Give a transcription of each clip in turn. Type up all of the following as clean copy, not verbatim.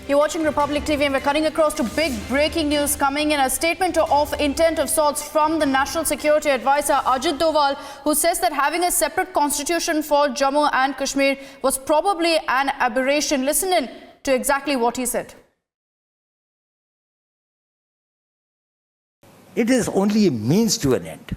You're watching Republic TV and we're cutting across to big breaking news coming in. A statement of intent of sorts from the National Security Advisor Ajit Doval, who says that having a separate constitution for Jammu and Kashmir was probably an aberration. Listen in to exactly what he said. It is only a means to an end.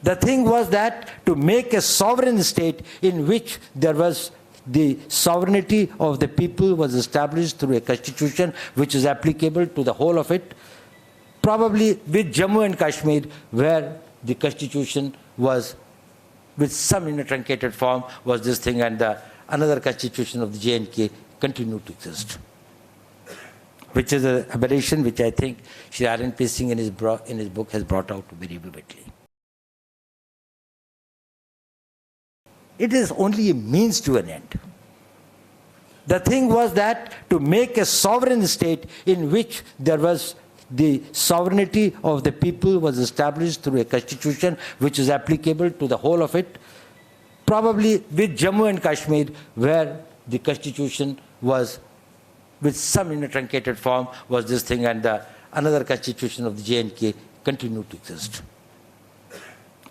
The thing was that to make a sovereign state in which there was the sovereignty of the people was established through a constitution which is applicable to the whole of it, probably with Jammu and Kashmir, where the constitution was, with some in a truncated form, was this thing, and another constitution of the J&K continued to exist, which is an aberration which I think Shri R.N.P. Singh in his book has brought out very vividly. It is only a means to an end. The thing was that to make a sovereign state in which there was the sovereignty of the people was established through a constitution which is applicable to the whole of it, probably with Jammu and Kashmir, where the constitution was, with some in a truncated form, was this thing, and another constitution of the J&K continued to exist,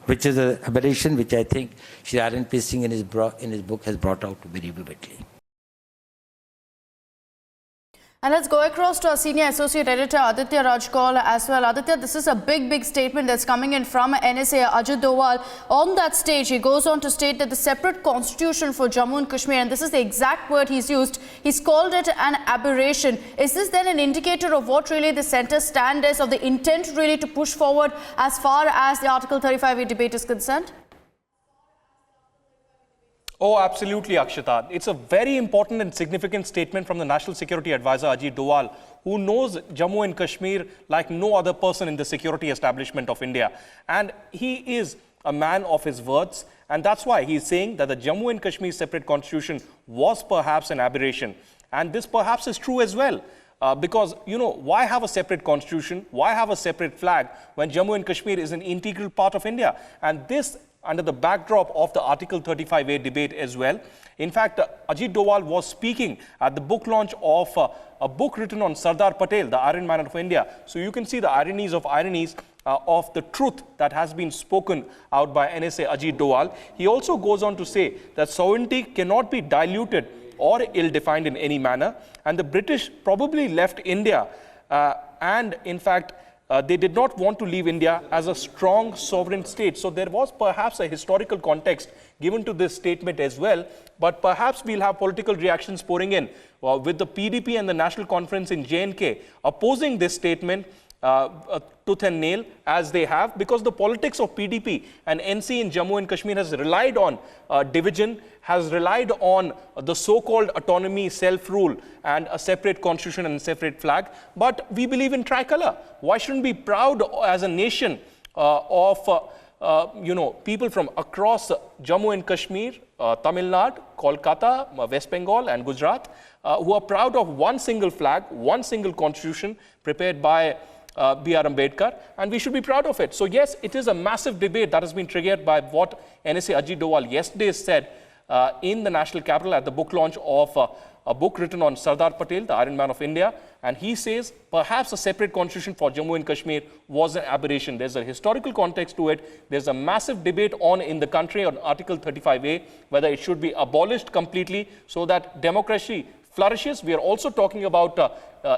which is an aberration which I think Shri R.N.P. Singh in his book has brought out very vividly. And let's go across to our senior associate editor Aditya Rajkol as well. Aditya, this is a big statement that's coming in from NSA Ajit Doval. On that stage, he goes on to state that the separate constitution for Jammu and Kashmir, and this is the exact word he's used, he's called it an aberration. Is this then an indicator of what really the centre stand is, of the intent really to push forward as far as the Article 35A debate is concerned? Oh, absolutely, Akshata. It's a very important and significant statement from the National Security Advisor Ajit Doval, who knows Jammu and Kashmir like no other person in the security establishment of India. And he is a man of his words. And that's why he's saying that the Jammu and Kashmir separate constitution was perhaps an aberration. And this perhaps is true as well. Because, you know, why have a separate constitution? Why have a separate flag when Jammu and Kashmir is an integral part of India? And this under the backdrop of the Article 35A debate as well. In fact, Ajit Doval was speaking at the book launch of a book written on Sardar Patel, the Iron Man of India. So you can see the ironies of the truth that has been spoken out by NSA Ajit Doval. He also goes on to say that sovereignty cannot be diluted or ill-defined in any manner. And the British probably left India and in fact, they did not want to leave India as a strong sovereign state. So there was perhaps a historical context given to this statement as well. But perhaps we'll have political reactions pouring in with the PDP and the National Conference in J&K opposing this statement tooth and nail as they have, because the politics of PDP and NC in Jammu and Kashmir has relied on division, has relied on the so-called autonomy, self-rule and a separate constitution and a separate flag. But we believe in tricolour. Why shouldn't we be proud as a nation of people from across Jammu and Kashmir, Tamil Nadu, Kolkata, West Bengal and Gujarat who are proud of one single flag, one single constitution prepared by B.R. Ambedkar, and we should be proud of it. So yes, it is a massive debate that has been triggered by what NSA Ajit Doval yesterday said in the national capital at the book launch of a book written on Sardar Patel, the Iron Man of India. And he says perhaps a separate constitution for Jammu and Kashmir was an aberration. There's a historical context to it. There's a massive debate on in the country on Article 35A, whether it should be abolished completely so that democracy flourishes. We are also talking about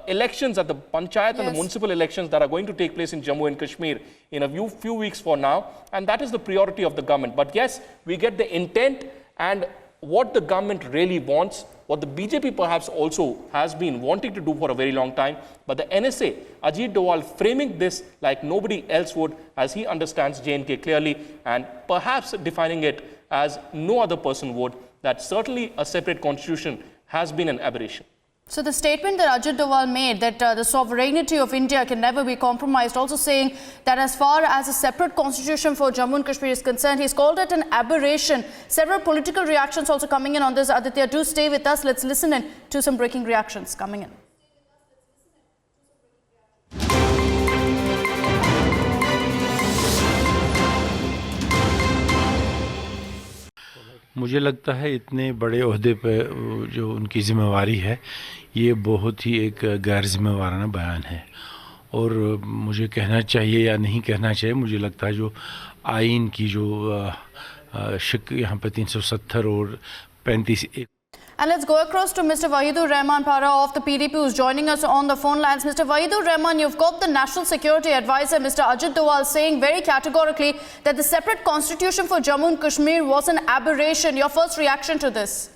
elections at the Panchayat and the municipal elections that are going to take place in Jammu and Kashmir in a few weeks from now. And that is the priority of the government. But yes, we get the intent and what the government really wants, what the BJP perhaps also has been wanting to do for a very long time. But the NSA, Ajit Doval, framing this like nobody else would, as he understands J&K clearly, and perhaps defining it as no other person would, that certainly a separate constitution has been an aberration. So the statement that Ajit Doval made, that the sovereignty of India can never be compromised, also saying that as far as a separate constitution for Jammu and Kashmir is concerned, he's called it an aberration. Several political reactions also coming in on this. Aditya, do stay with us. Let's listen in to some breaking reactions coming in. मुझे लगता है इतने बड़े ओहदे पे जो उनकी जिम्मेवारी है, ये बहुत ही एक गैर जिम्मेवाराना बयान है। और मुझे कहना चाहिए या नहीं कहना चाहिए, मुझे लगता है जो आइन की जो शिक यहाँ पे 370 और 35 And let's go across to Mr. Wahidur Rahman Para of the PDP, who's joining us on the phone lines. Mr. Wahidur Rahman, you've got the National Security Advisor, Mr. Ajit Doval, saying very categorically that the separate constitution for Jammu and Kashmir was an aberration. Your first reaction to this?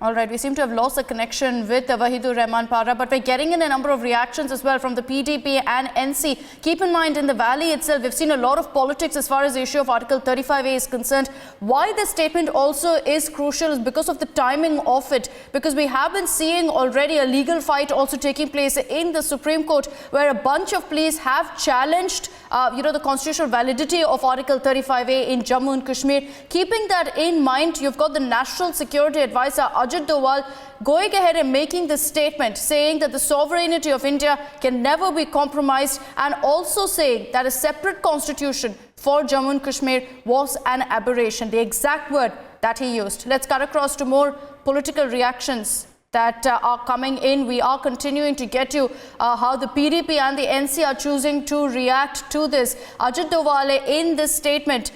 All right, we seem to have lost the connection with Wahidur Rahman Para, but we're getting in a number of reactions as well from the PDP and NC. Keep in mind, in the valley itself, we've seen a lot of politics as far as the issue of Article 35A is concerned. Why this statement also is crucial is because of the timing of it, because we have been seeing already a legal fight also taking place in the Supreme Court, where a bunch of police have challenged the constitutional validity of Article 35A in Jammu and Kashmir. Keeping that in mind, you've got the National Security Advisor Ajit Doval going ahead and making this statement, saying that the sovereignty of India can never be compromised, and also saying that a separate constitution for Jammu and Kashmir was an aberration, the exact word that he used. Let's cut across to more political reactions that are coming in. We are continuing to get you how the PDP and the NC are choosing to react to this. Ajit Doval in this statement.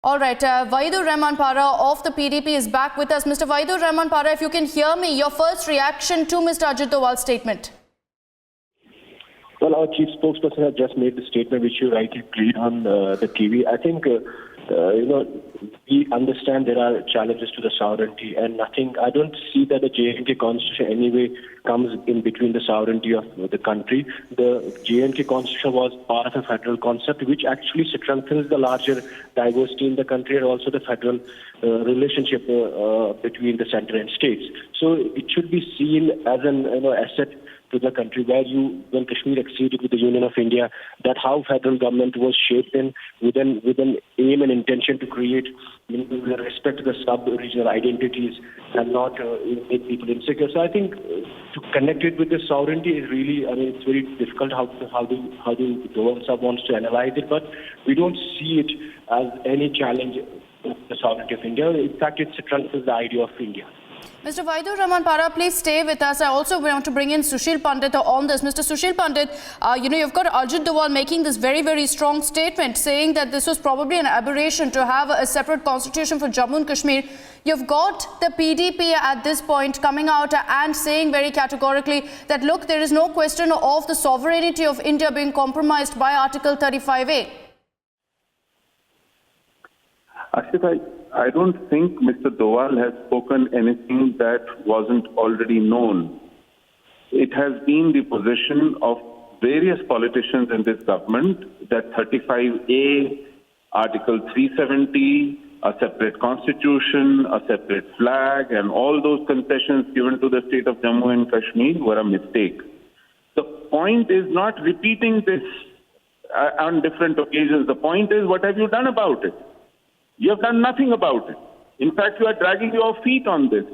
All right, Wahidur Rahman Para of the PDP is back with us. Mr. Wahidur Rahman Para, if you can hear me, your first reaction to Mr. Ajit Doval's statement. Well, our chief spokesperson has just made the statement which you rightly played on the TV. I think, we understand there are challenges to the sovereignty, and I don't see that the J&K constitution anyway comes in between the sovereignty of the country. The J&K constitution was part of a federal concept which actually strengthens the larger diversity in the country and also the federal relationship between the center and states. So it should be seen as an asset to the country, where when Kashmir acceded with the Union of India, that how federal government was shaped in with an aim and intention to create with respect to the sub-regional identities and not make people insecure. So I think to connect it with the sovereignty is really, it's very difficult how the Doval sub wants to analyze it, but we don't see it as any challenge to the sovereignty of India. In fact, it strengthens the idea of India. Mr. Wahidur Rahman Para, please stay with us. I also want to bring in Sushil Pandit on this. Mr. Sushil Pandit, you've got Ajit Doval making this very, very strong statement, saying that this was probably an aberration to have a separate constitution for Jammu and Kashmir. You've got the PDP at this point coming out and saying very categorically that, look, there is no question of the sovereignty of India being compromised by Article 35A. Ashita, I don't think Mr. Doval has spoken anything that wasn't already known. It has been the position of various politicians in this government that 35A, Article 370, a separate constitution, a separate flag, and all those concessions given to the state of Jammu and Kashmir were a mistake. The point is not repeating this on different occasions. The point is, what have you done about it? You have done nothing about it. In fact, you are dragging your feet on this.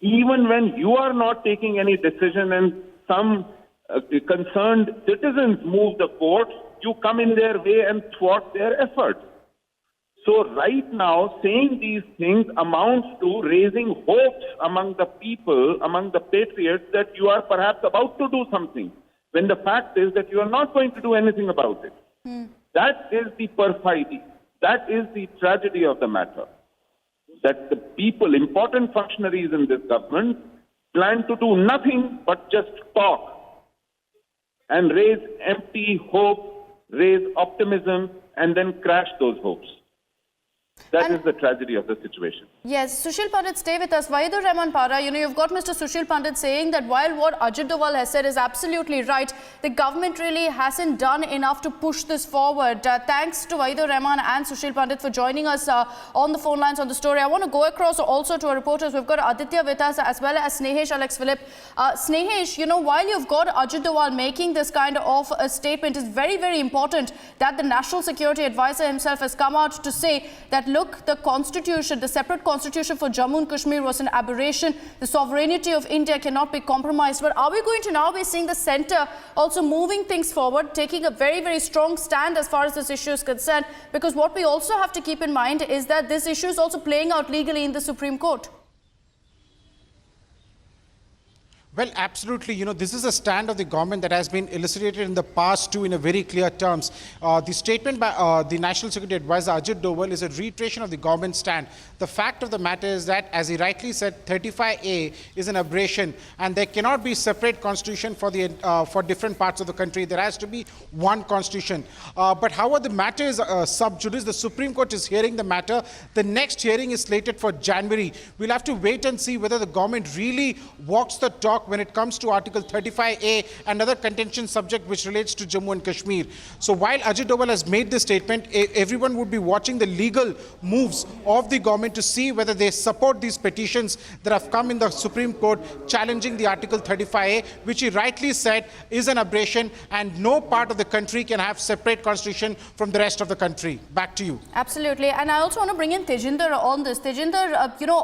Even when you are not taking any decision and some concerned citizens move the court, you come in their way and thwart their efforts. So right now, saying these things amounts to raising hopes among the people, among the patriots, that you are perhaps about to do something, when the fact is that you are not going to do anything about it. That is the perfidy. That is the tragedy of the matter. That the people, important functionaries in this government, plan to do nothing but just talk and raise empty hope, raise optimism, and then crash those hopes. That is the tragedy of the situation. Yes, Sushil Pandit, stay with us. Wahidur Rahman Para, you've got Mr. Sushil Pandit saying that while what Ajit Doval has said is absolutely right, the government really hasn't done enough to push this forward. Thanks to Wahidur Rahman and Sushil Pandit for joining us on the phone lines on the story. I want to go across also to our reporters. We've got Aditya with us as well as Snehesh Alex Philip. Snehesh, while you've got Ajit Doval making this kind of a statement, it's very, very important that the National Security Advisor himself has come out to say that, look, the constitution, the separate constitution constitution for Jammu and Kashmir was an aberration. The sovereignty of India cannot be compromised. But are we going to now be seeing the centre also moving things forward, taking a very, very strong stand as far as this issue is concerned? Because what we also have to keep in mind is that this issue is also playing out legally in the Supreme Court. Well, absolutely. You know, this is a stand of the government that has been elucidated in the past too in a very clear terms. The statement by the National Security Advisor Ajit Doval is a reiteration of the government stand. The fact of the matter is that, as he rightly said, 35A is an aberration, and there cannot be separate constitution for the for different parts of the country. There has to be one constitution. But however, the matter is sub judice. The Supreme Court is hearing the matter. The next hearing is slated for January. We'll have to wait and see whether the government really walks the talk when it comes to Article 35A, another contention subject which relates to Jammu and Kashmir. So while Ajit Doval has made this statement, everyone would be watching the legal moves of the government to see whether they support these petitions that have come in the Supreme Court challenging the Article 35A, which he rightly said is an aberration, and no part of the country can have separate constitution from the rest of the country. Back to you. Absolutely. And I also want to bring in Tejinder on this. Tejinder,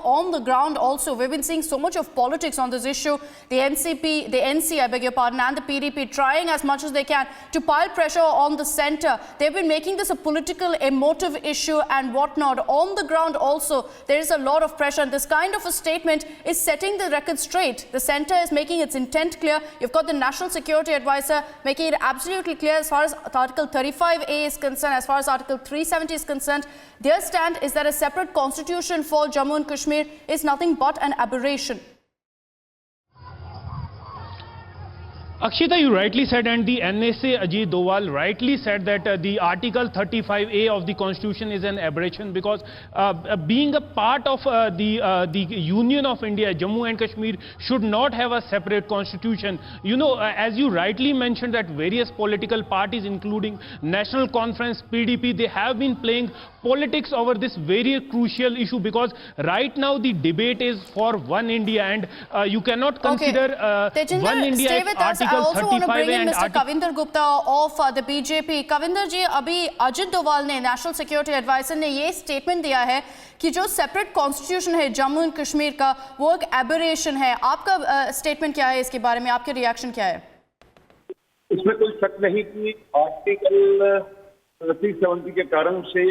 on the ground also, we've been seeing so much of politics on this issue. The NC, I beg your pardon, and the PDP trying as much as they can to pile pressure on the centre. They've been making this a political, emotive issue and whatnot. On the ground also, there is a lot of pressure. And this kind of a statement is setting the record straight. The centre is making its intent clear. You've got the National Security Advisor making it absolutely clear as far as Article 35A is concerned, as far as Article 370 is concerned. Their stand is that a separate constitution for Jammu and Kashmir is nothing but an aberration. Akshita, you rightly said, and the NSA Ajit Doval rightly said that the Article 35A of the Constitution is an aberration, because being a part of the Union of India, Jammu and Kashmir should not have a separate constitution. You know, as you rightly mentioned, that various political parties, including National Conference, PDP, they have been playing politics over this very crucial issue, because right now the debate is for one India, and you cannot consider one India stay as with us. I also want to bring in Mr. Kavinder Gupta of the BJP. Kavinder ji, अभी अजित डोवाल ने, national security adviser ने ये statement दिया है कि जो separate constitution है Jammu and Kashmir का, वो एक एबरेशन है. आपका स्टेटमेंट क्या है इसके बारे में? आपके रिएक्शन क्या है? इसमें कोई शक नहीं कि आर्टिकल 370 के कारण से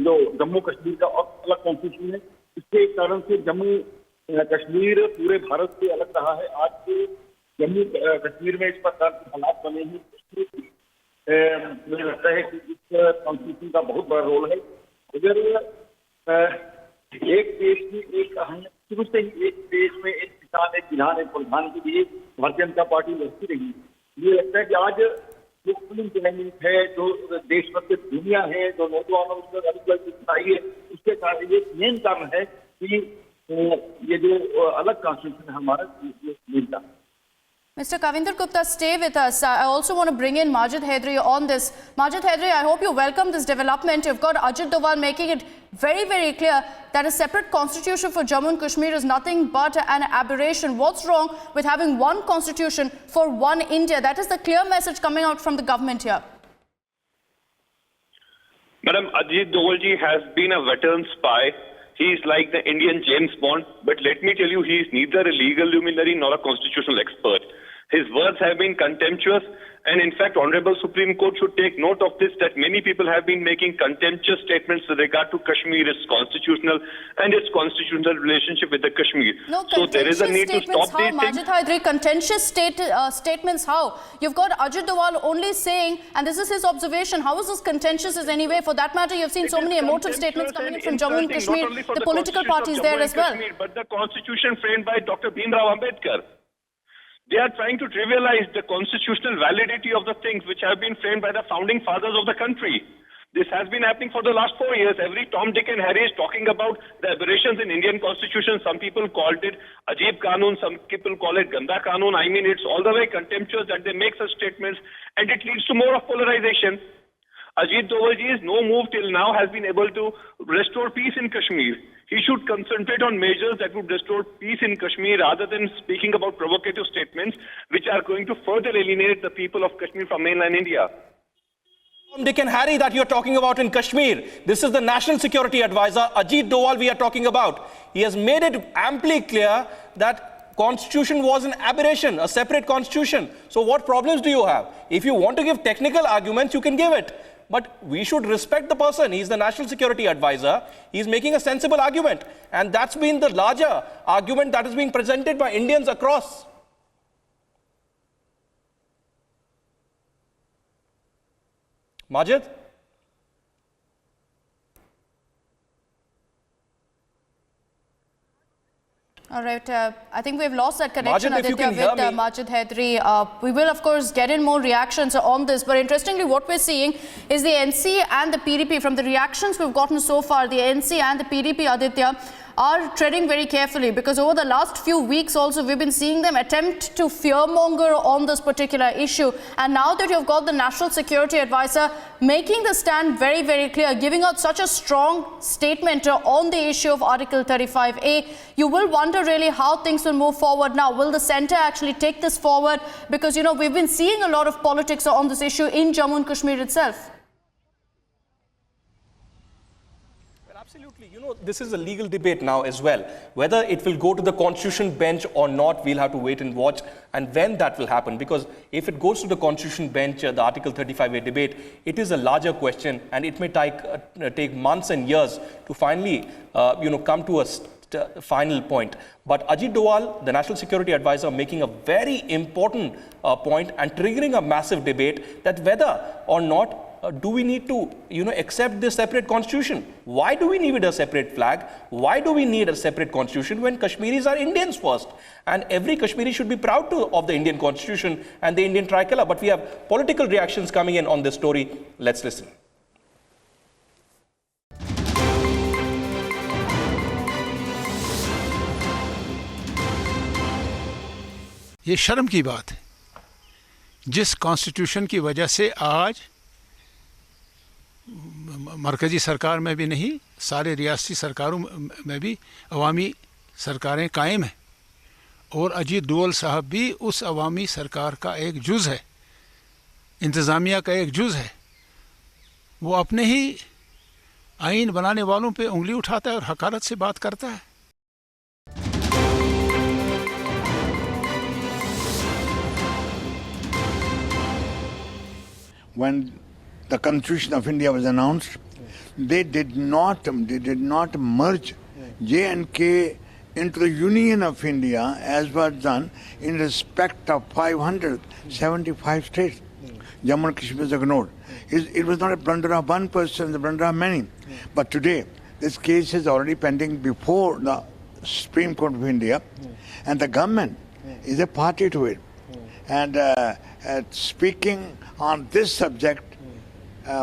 जो जम्मू कश्मीर का अलग कॉन्स्टिट्यूशन है, इसके कारण से जम्मू कश्मीर पूरे भारत से अलग रहा है. आज के जम्मू कश्मीर में इस प्रकार के हालात बने हैं, मुझे लगता है कि इस कॉन्स्टिट्यूशन का बहुत बड़ा रोल है. अगर एक देश में एक शुरू से ही एक देश में एक किसान, एक विधान, एक प्रधान के लिए भारतीय जनता पार्टी लड़ती रही, मुझे लगता है कि आज जो फिल्म क्लाइमेट है, जो देश भर की दुनिया है, जो नौजवानों में अलग आई है, उसके कारण ये मेन कारण है कि ये जो अलग कॉन्स्टिट्यूशन है हमारा मिलता. Mr. Kavinder Gupta, stay with us. I also want to bring in Majid Hydari on this. Majid Hydari, I hope you welcome this development. You've got Ajit Doval making it very, very clear that a separate constitution for Jammu and Kashmir is nothing but an aberration. What's wrong with having one constitution for one India? That is the clear message coming out from the government here. Madam, Ajit Doval ji has been a veteran spy. He is like the Indian James Bond, but let me tell you, he is neither a legal luminary nor a constitutional expert. His words have been contemptuous, and in fact, Honorable Supreme Court should take note of this, that many people have been making contemptuous statements with regard to Kashmir, its constitutional and its constitutional relationship with the Kashmir. No, so there is a need to stop how, these things. Majid Hydari, contentious statements how? You've got Ajit Doval only saying, and this is his observation, how is this contentious in any way? For that matter, you've seen so many emotive statements coming in from Jammu and Kashmir, the political parties there as well. But the constitution framed by Dr. Bhimrao Ambedkar. They are trying to trivialize the constitutional validity of the things which have been framed by the founding fathers of the country. This has been happening for the last 4 years. Every Tom, Dick and Harry is talking about the aberrations in Indian constitution. Some people called it Ajib Qanun, some people call it Ganda Qanun. I mean, it's all the way contemptuous that they make such statements, and it leads to more of polarization. Ajit Dovalji's no move till now has been able to restore peace in Kashmir. He should concentrate on measures that would restore peace in Kashmir rather than speaking about provocative statements which are going to further alienate the people of Kashmir from mainland India. Dick and Harry that you're talking about in Kashmir. This is the National Security Advisor, Ajit Doval, we are talking about. He has made it amply clear that constitution was an aberration, a separate constitution. So what problems do you have? If you want to give technical arguments, you can give it. But we should respect the person. He's the National Security Advisor. He's making a sensible argument. And that's been the larger argument that is being presented by Indians across. Majid? All right, I think we've lost that connection, Majid, if you Aditya, can hear with me. Majid Haidery. We will, of course, get in more reactions on this. But interestingly, what we're seeing is the NC and the PDP, from the reactions we've gotten so far, the NC and the PDP, Aditya, are treading very carefully, because over the last few weeks also we've been seeing them attempt to fearmonger on this particular issue. And now that you've got the National Security Advisor making the stand very, very clear, giving out such a strong statement on the issue of Article 35A, you will wonder really how things will move forward now. Will the centre actually take this forward? Because, you know, we've been seeing a lot of politics on this issue in Jammu and Kashmir itself. Absolutely. You know, this is a legal debate now as well. Whether it will go to the constitution bench or not, we'll have to wait and watch, and when that will happen. Because if it goes to the constitution bench, the Article 35A debate, it is a larger question, and it may take months and years to finally, come to a final point. But Ajit Doval, the National Security Advisor, making a very important point and triggering a massive debate that whether or not do we need to, accept this separate constitution? Why do we need a separate flag? Why do we need a separate constitution when Kashmiris are Indians first? And every Kashmiri should be proud of the Indian constitution and the Indian tricolour. But we have political reactions coming in on this story. Let's listen. ये शर्म की बात है, जिस constitution की वजह से आज मरकजी सरकार में भी नहीं, सारे रियासती सरकारों में भी अवामी सरकारें कायम हैं, और अजीत डोवाल साहब भी उस अवामी सरकार का एक जुज़ है, इंतज़ामिया का एक जुज़ है। वो अपने ही आइन बनाने वालों पे उंगली उठाता है और हकारत से बात करता है। When the Constitution of India was announced, they did not merge J&K into the Union of India as was done in respect of 575 states. Jammu and Kashmir was ignored. It was not a blunder of one person, the blunder of many. But today, this case is already pending before the Supreme Court of India, and the government is a party to it. And speaking on this subject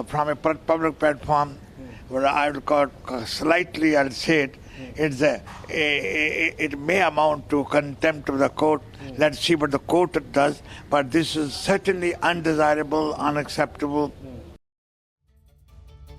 from a public platform, where I would call slightly, I'll say it, it may amount to contempt of the court. Let's see what the court does. But this is certainly undesirable, unacceptable,